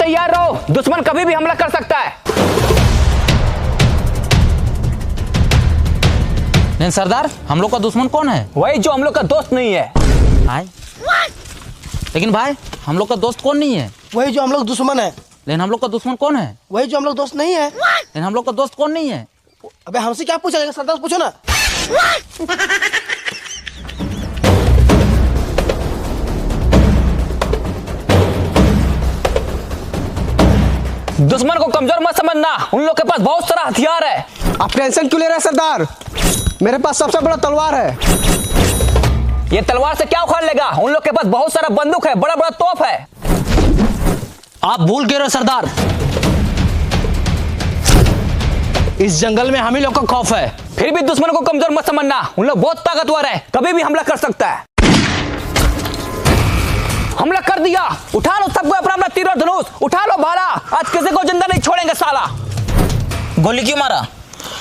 तैयार रहो, दुश्मन कभी भी हमला कर सकता है। नहीं सरदार, हम लोग का दुश्मन कौन है? वही जो हम लोग का दोस्त नहीं है। भाई लेकिन भाई हम लोग का दोस्त कौन नहीं है? वही जो हम लोग दुश्मन है। लेकिन हम लोग का दुश्मन कौन है? वही जो हम लोग दोस्त नहीं है। लेकिन हम लोग का दोस्त कौन नहीं है? अबे हमसे क्या पूछा जाएगा, सरदार पूछो ना। दुश्मन को कमजोर मत समझना, उन लोग के पास बहुत सारा हथियार है। आप टेंशन क्यों ले रहे हैं सरदार? मेरे पास सबसे बड़ा तलवार है। ये तलवार से क्या उखाड़ लेगा? उन लोग के पास बहुत सारा बंदूक है, बड़ा बड़ा तोप है। आप भूल गए हो सरदार, इस जंगल में हम ही लोग का खौफ है। फिर भी दुश्मन को कमजोर मत समझना, उन लोग बहुत ताकतवर है, कभी भी हमला कर सकता है। हमला कर दिया, उठा लो सबको अपना अपना तीर और धनुष, उठा लो भाला, आज किसी को जिंदा नहीं छोड़ेंगे साला। गोली क्यों मारा?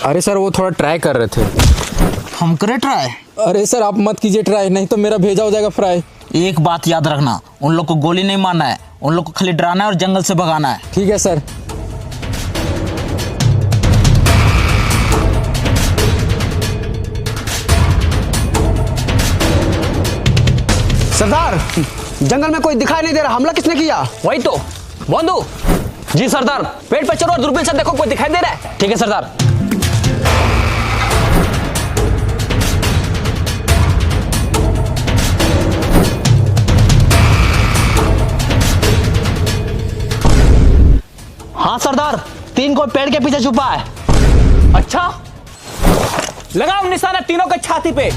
अरे सर वो थोड़ा ट्राई कर रहे थे। हम करे ट्राई? अरे सर आप मत कीजिए ट्राई, नहीं तो मेरा भेजा हो जाएगा फ्राई। एक बात याद रखना, उन लोग को गोली नहीं मारना है, उन लोग को खाली डराना है और जंगल से भगाना है। ठीक है सर। सरदार जंगल में कोई दिखाई नहीं दे रहा, हमला किसने किया? वही तो बंधु जी। सरदार पेड़ पे चलो और दूरबीन से देखो, कोई दिखाई दे रहा है? ठीक है सरदार। हाँ सरदार, 3 को पेड़ के पीछे छुपा है। अच्छा, लगाओ निशाना तीनों के छाती पे।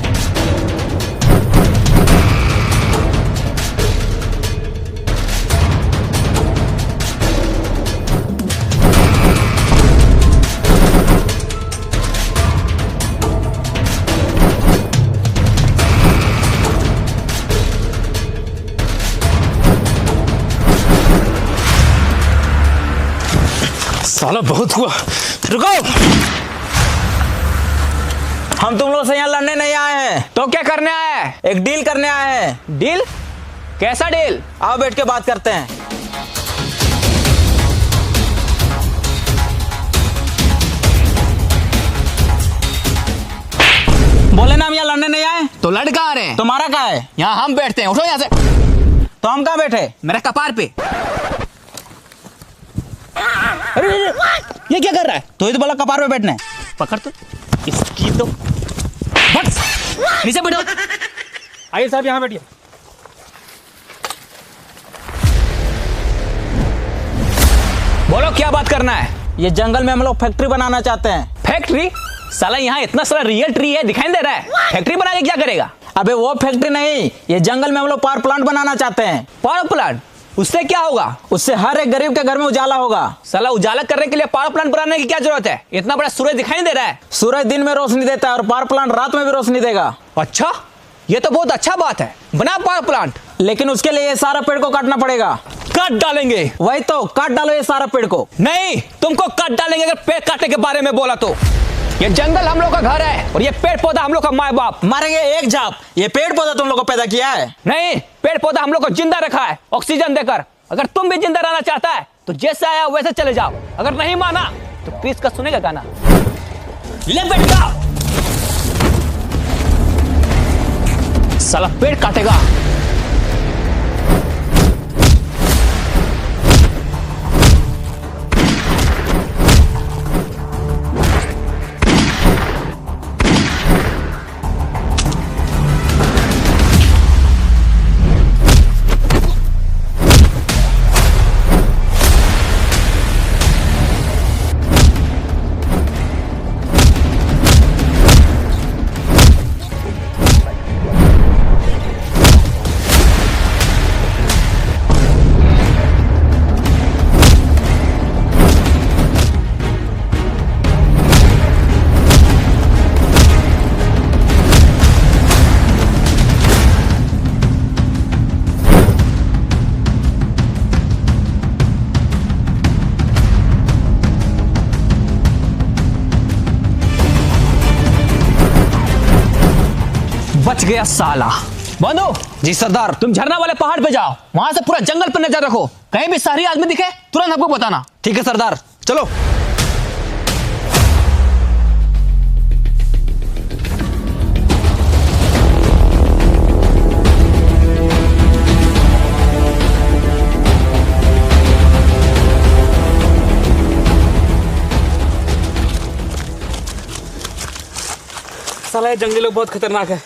साला बहुत हुआ, रुको। हम तुम लोग से यहाँ लड़ने नहीं आए हैं। तो क्या करने आया है? एक डील करने आए हैं। डील? कैसा डील? आओ बैठ के बात करते हैं। बोले ना हम यहाँ लड़ने नहीं आए। तो लड़ कहाँ रहे हैं? तुम्हारा क्या है? यहाँ हम बैठते हैं, उठो यहाँ से। तो हम कहाँ बैठे? मेरे कपार पे। अरे ये क्या कर रहा है? तो ही तो बोला कपार पे बैठना है। पकड़ तो इसकी तो बस नीचे बैठो। आइए साहब यहाँ बैठिए। बोलो क्या बात करना है? ये जंगल में हम लोग फैक्ट्री बनाना चाहते हैं। फैक्ट्री? साला यहाँ इतना सारा रियल ट्री है, दिखाई दे रहा है। फैक्ट्री बना के क्या करेगा? अबे वो फैक्ट्री नहीं, ये जंगल में हम लोग पावर प्लांट बनाना चाहते हैं। Power plant? उससे क्या होगा? उससे हर एक गरीब के घर में उजाला होगा। साला उजाला करने के लिए पावर प्लांट बनाने की क्या जरूरत है? इतना बड़ा सूरज दिखाई दे रहा है। सूरज दिन में रोशनी देता है और पावर प्लांट रात में भी रोशनी देगा। अच्छा, ये तो बहुत अच्छा बात है, बना पावर प्लांट। लेकिन उसके लिए ये सारा पेड़ को काटना पड़ेगा। काट डालेंगे? वही तो, काट डालो ये सारा पेड़ को। नहीं, तुमको काट डालेंगे अगर पेड़ काटने के बारे में बोला तो। ये जंगल हम लोग का घर है और ये पेड़ पौधा हम लोग का माँ बाप। मारेंगे एक झाप। ये पेड़ पौधा तुम लोग को पैदा किया है? नहीं, पेड़ पौधा हम लोग को जिंदा रखा है ऑक्सीजन देकर। अगर तुम भी जिंदा रहना चाहता है तो जैसे आया वैसे चले जाओ, अगर नहीं माना तो क्रिस का सुनेगा गाना। ले बेटा, साला पेड़ काटेगा। बच गया साला। बंधु जी सरदार। तुम झरना वाले पहाड़ पे जाओ, वहां से पूरा जंगल पर नजर रखो। कहीं भी शहरी आदमी दिखे तुरंत हमको बताना। ठीक है सरदार, चलो। साला ये जंगली लोग बहुत खतरनाक है।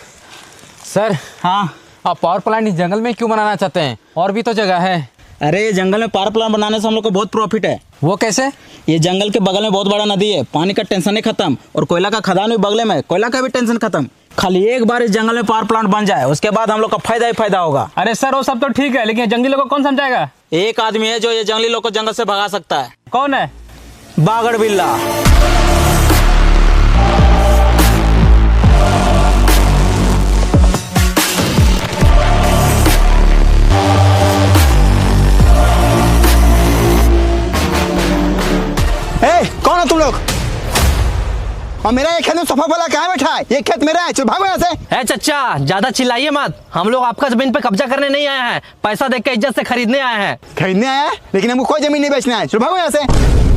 सर, हाँ, आप पावर प्लांट इस जंगल में क्यों बनाना चाहते हैं? और भी तो जगह है। अरे ये जंगल में पावर प्लांट बनाने से हम लोग को बहुत प्रॉफिट है। वो कैसे? ये जंगल के बगल में बहुत बड़ा नदी है, पानी का टेंशन ही खत्म, और कोयला का खदान भी बगल में, कोयला का भी टेंशन खत्म। खाली एक बार इस जंगल में पावर प्लांट बन जाए, उसके बाद हम लोग का फायदा ही फायदा होगा। अरे सर, वो सब तो ठीक है, लेकिन जंगली लोग को कौन समझाएगा? एक आदमी है जो ये जंगली लोग को जंगल से भगा सकता है। कौन है? बागड़ बिल्ला। कौन हो तुम लोग? और मेरा ये खेत में सोफा वाला कहाँ बैठा है? ये खेत मेरा है, चल भागो यहाँ से। ए चच्चा, ज्यादा चिल्लाइए मत। हम लोग आपका जमीन पे कब्जा करने नहीं आए हैं, पैसा देख के इज्जत से खरीदने आए हैं। खरीदने आया है, लेकिन हमको कोई जमीन नहीं बेचना है, चल भागो यहाँ से।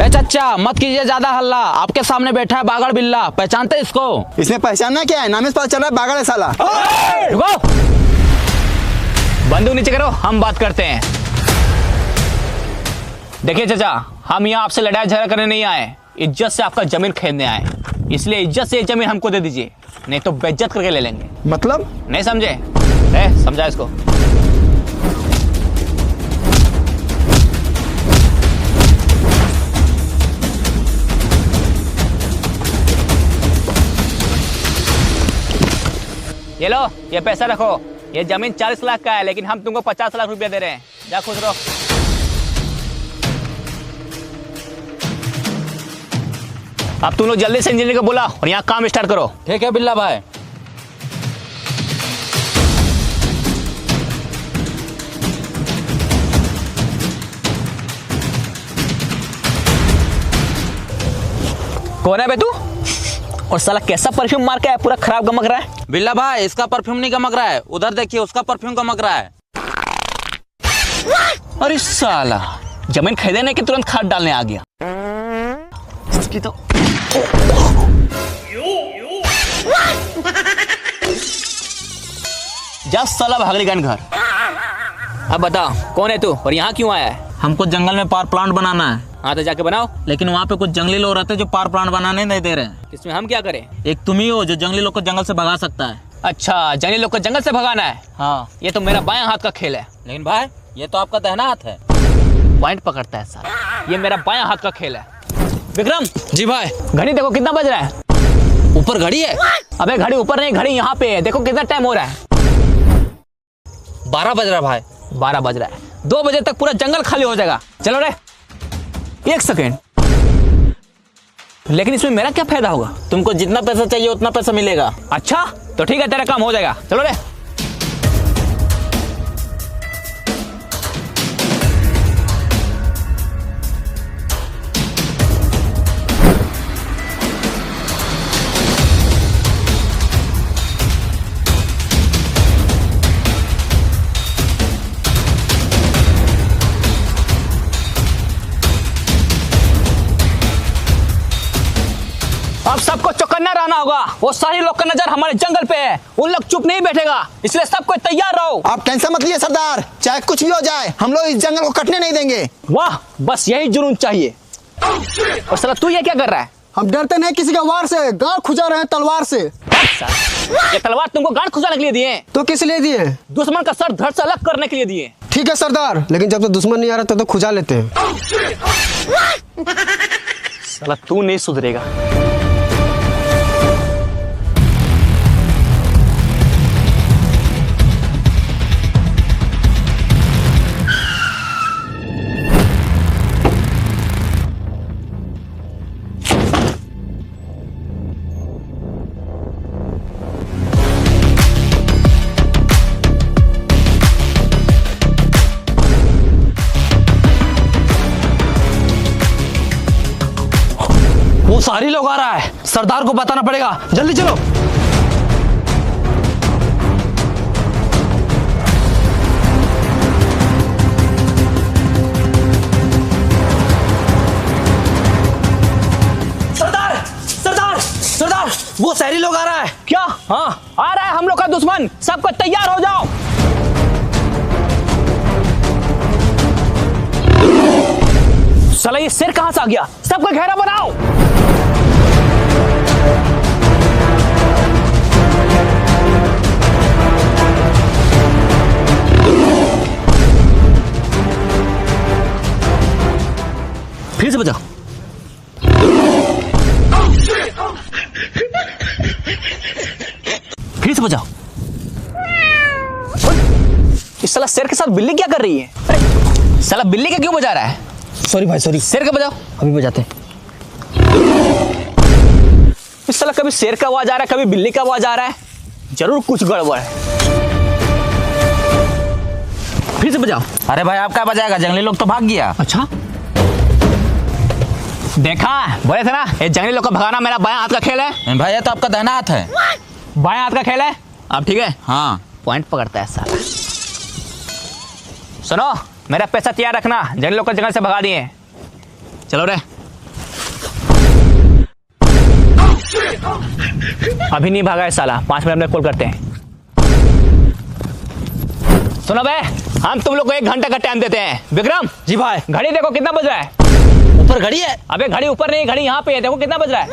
ए चच्चा, मत कीजिए ज्यादा हल्ला। आपके सामने बैठा है बागड़ बिल्ला, पहचानते इसको? इसमें पहचानना क्या है? नाम से पता चल रहा है बागड़ है साला। रुको, बंदूक नीचे करो, हम बात करते हैं। देखिए चाचा, हम यहाँ आपसे लड़ाई झगड़ा करने नहीं आए, इज्जत से आपका जमीन खरीदने आए। इसलिए इज्जत से ये जमीन हमको दे दीजिए, नहीं तो बेइज्जत करके ले लेंगे। मतलब? नहीं समझे? समझा इसको। ये लो, ये पैसा रखो। ये जमीन 40 लाख का है, लेकिन हम तुमको 50 लाख रुपया दे रहे हैं। जा खुश रहो। अब तुम लोग जल्दी से इंजीनियर को बुला और यहाँ काम स्टार्ट करो। ठीक है बिल्ला भाई। कौन है बे तू? और साला कैसा परफ्यूम मार के है, पूरा खराब गमक रहा है। बिल्ला भाई, इसका परफ्यूम नहीं गमक रहा है, उधर देखिए, उसका परफ्यूम गमक रहा है। अरे साला, जमीन खरीदने के तुरंत खाद डालने आ गया। इसकी तो जा साला भागली गन घर। अब बता, कौन है तू और यहाँ क्यों आया है? हमको जंगल में पावर प्लांट बनाना है। हाँ तो जाके बनाओ। लेकिन वहाँ पे कुछ जंगली लोग रहते हैं जो पावर प्लांट बनाने नहीं दे रहे हैं। इसमें हम क्या करें? एक तुम ही हो जो जंगली लोग को जंगल से भगा सकता है। अच्छा, जंगली लोग को जंगल से भगाना है। हाँ, ये तो मेरा बायां हाथ का खेल है। लेकिन भाई ये तो आपका दाहिना हाथ है। पॉइंट पकड़ता है साला। ये मेरा बायां हाथ का खेल है। विक्रम जी भाई। घड़ी देखो कितना बज रहा है। ऊपर घड़ी है? अबे घड़ी ऊपर नहीं, घड़ी यहाँ पे है। देखो कितना टाइम हो रहा है। 12 बज रहा भाई। 12 बज रहा है। 2 बजे तक पूरा जंगल खाली हो जाएगा। चलो रे। 1 सेकेंड। लेकिन इसमें मेरा क्या फायदा होगा? तुमको जितना पैसा चाहिए उतना पैसा मिलेगा। अच्छा तो ठीक है, तेरा काम हो जाएगा। चलो रे। अब सबको चौकन्ना रहना होगा। वो सारे लोग का नजर हमारे जंगल पे है, उन लोग चुप नहीं बैठेगा, इसलिए सबको तैयार रहो। आप टेंशन मत लीजिए सरदार, चाहे कुछ भी हो जाए, हम लोग इस जंगल को कटने नहीं देंगे। वाह, बस यही जुनून चाहिए। और साला तू ये क्या कर रहा है? हम डरते नहीं किसी का वार से, गांड खुजा रहे हैं तलवार से। ये तलवार तुमको गांड खुजाने के लिए दिए हैं? तो किस लिए दिए? दुश्मन का सर धड़ से अलग करने के लिए दिए। ठीक है सरदार, लेकिन जब तक दुश्मन नहीं आ रहा तब तो खुजा लेते हैं। साला तू नहीं सुधरेगा। वो सारी लोग आ रहा है, सरदार को बताना पड़ेगा। जल्दी चलो। दुश्मन, सबको तैयार हो जाओ। साला ये शेर कहां से आ गया? सबको घेरा बनाओ। फिर से बजाओ। फिर से बजाओ। इस साला शेर के साथ बिल्ली क्या कर रही है? अरे साला बिल्ली का क्यों बजा रहा है? सॉरी भाई सॉरी। शेर का बजाओ। अभी बजाते हैं। इस साला कभी शेर का आवाज आ रहा है, कभी बिल्ली का आवाज आ रहा है। जरूर कुछ गड़बड़ है। फिर से बजाओ। अरे भाई आप क्या बजाएगा? जंगली लोग तो भाग गया। अच्छा देखा, बोले थे ना ये जंगली लोग को भगाना मेरा बायां हाथ का खेल है। भाई ये तो आपका दाहिना हाथ है। बायां हाथ का खेल है। अब ठीक है, हाँ पॉइंट पकड़ता है साला। सुनो, मेरा पैसा तैयार रखना, जंगली लोग को जंगल से भगा दिए। चलो रे। अभी नहीं भागा है साला, 5 मिनट में कॉल करते हैं। सुनो बे, हम तुम लोग को 1 घंटे का टाइम देते हैं। विक्रम जी भाई। घड़ी देखो कितना बज रहा है। ऊपर घड़ी है। अबे घड़ी ऊपर नहीं, घड़ी यहाँ पे है, देखो कितना बज रहा है।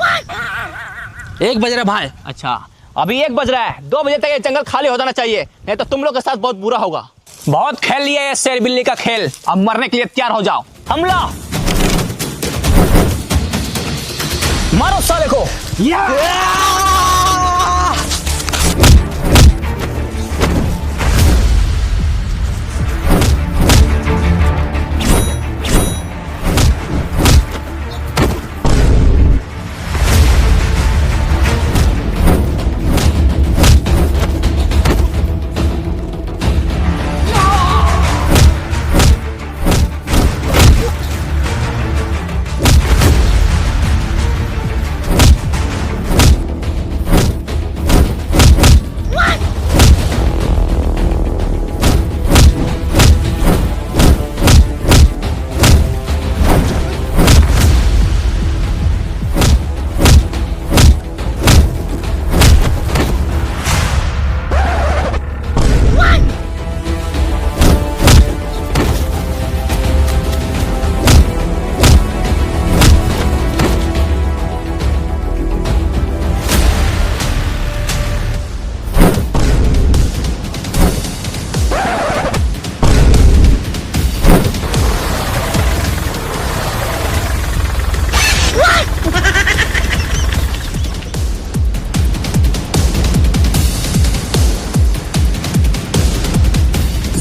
1 बज रहा भाई। अच्छा अभी 1 बज रहा है। 2 बजे तक ये जंगल खाली हो जाना चाहिए, नहीं तो तुम लोग के साथ बहुत बुरा होगा। बहुत खेल लिया ये शेर बिल्ली का खेल, अब मरने के लिए तैयार हो जाओ। हमला मारो साले को।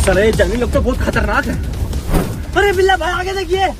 साले जंगली लोग तो बहुत खतरनाक है। अरे बिल्ला भाई आगे देखिए।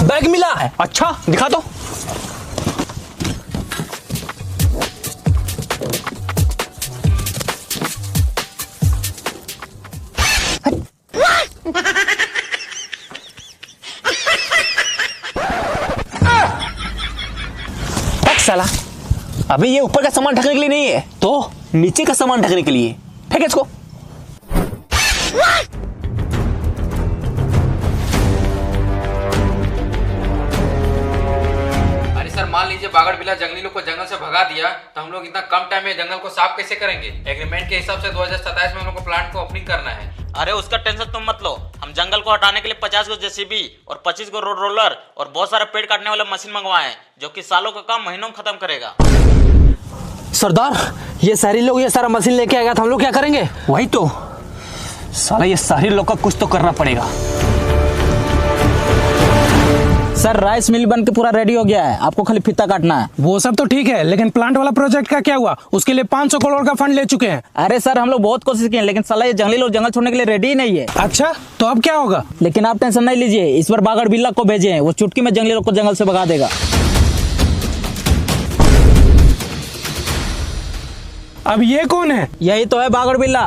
बैग मिला है। अच्छा दिखा दो। साला अभी ये ऊपर का सामान ढकने के लिए नहीं है, तो नीचे का सामान ढकने के लिए। फेंक इसको। अरे सर मान लीजिए बागड़ बिल्ला जंगली लोग को जंगल से भगा दिया, तो हम लोग इतना कम टाइम में जंगल को साफ कैसे करेंगे? एग्रीमेंट के हिसाब से 2027 में हम लोग को प्लांट को ओपनिंग करना है। अरे उसका टेंशन तुम मत लो, हम जंगल को हटाने के लिए 50 गो जेसीबी और 25 गो रोड रोलर और बहुत सारे पेड़ काटने वाले मशीन मंगवाए हैं, जो कि सालों का काम महीनों में खत्म करेगा। सरदार ये सारी लोग ये सारा मशीन लेके आएगा तो हम लोग क्या करेंगे? वही तो साला, ये सारे लोग का कुछ तो करना पड़ेगा। सर राइस मिल बन के पूरा रेडी हो गया है, आपको खाली फीता काटना है। वो सब तो ठीक है, लेकिन प्लांट वाला प्रोजेक्ट का क्या हुआ? उसके लिए 500 करोड़ का फंड ले चुके हैं। अरे सर हम लोग बहुत कोशिश किए, लेकिन साला ये जंगली लोग जंगल छोड़ने के लिए रेडी ही नहीं है। अच्छा तो अब क्या होगा? लेकिन आप टेंशन नहीं लीजिए, इस बार बागड़ बिल्ला को भेजे हैं, वो चुटकी में जंगली लोग को जंगल से भगा देगा। अब ये कौन है? यही तो है बागड़ बिल्ला।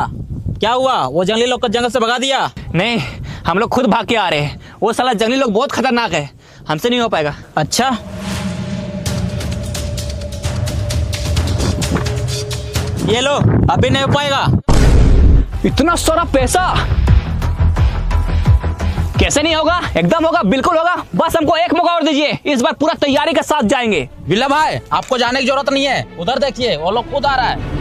क्या हुआ, वो जंगली लोग को जंगल से भगा दिया? नहीं, हम लोग खुद भाग के आ रहे हैं। वो साला जंगली लोग बहुत खतरनाक है, हमसे नहीं हो पाएगा। अच्छा, ये लो, अभी नहीं हो पाएगा। इतना सारा पैसा कैसे नहीं होगा? एकदम होगा, बिल्कुल होगा। बस हमको एक मौका और दीजिए, इस बार पूरा तैयारी के साथ जाएंगे। बिल्ला भाई, आपको जाने की जरूरत नहीं है। उधर देखिए, वो लोग खुद आ रहा है।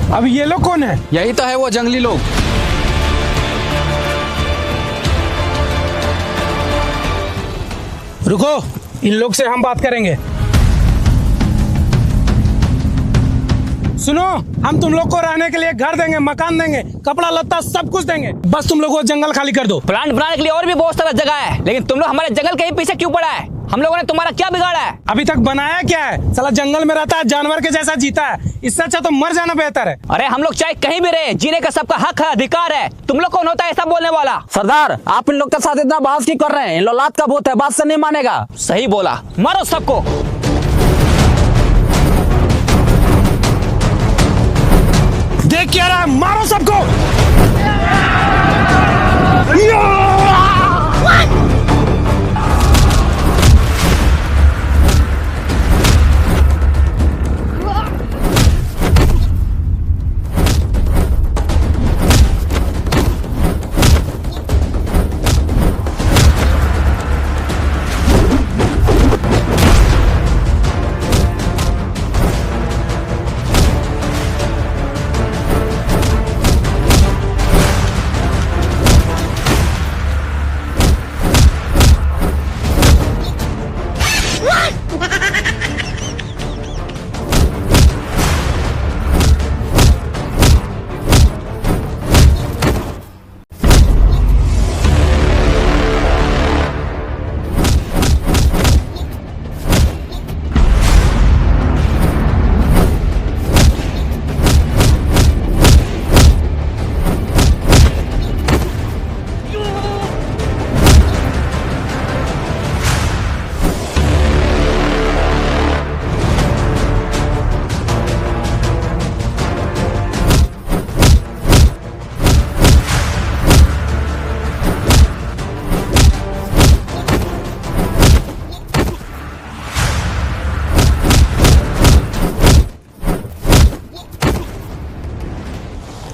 अब ये लोग कौन है? यही तो है वो जंगली लोग। रुको, इन लोग से हम बात करेंगे। सुनो, हम तुम लोग को रहने के लिए घर देंगे, मकान देंगे, कपड़ा लत्ता सब कुछ देंगे। बस तुम लोग वो जंगल खाली कर दो। प्लांट बनाने के लिए और भी बहुत सारा जगह है, लेकिन तुम लोग हमारे जंगल के ही पीछे क्यों पड़ा है? हम लोगों ने तुम्हारा क्या बिगाड़ा है? अभी तक बनाया क्या है? साला जंगल में रहता है, जानवर के जैसा जीता है। इससे अच्छा तो मर जाना बेहतर है। अरे हम लोग चाहे कहीं भी रहे, जीने का सबका हक है, अधिकार है। तुम लोग कौन होता है ऐसा बोलने वाला? सरदार, आप इन लोग के साथ इतना बहस क्यों कर रहे हैं? इन लोग लात का भूत है, बात से नहीं मानेगा। सही बोला, मारो सबको। देख क्या रहा है, मारो सबको।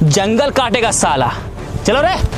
जंगल काटेगा साला। चलो रे।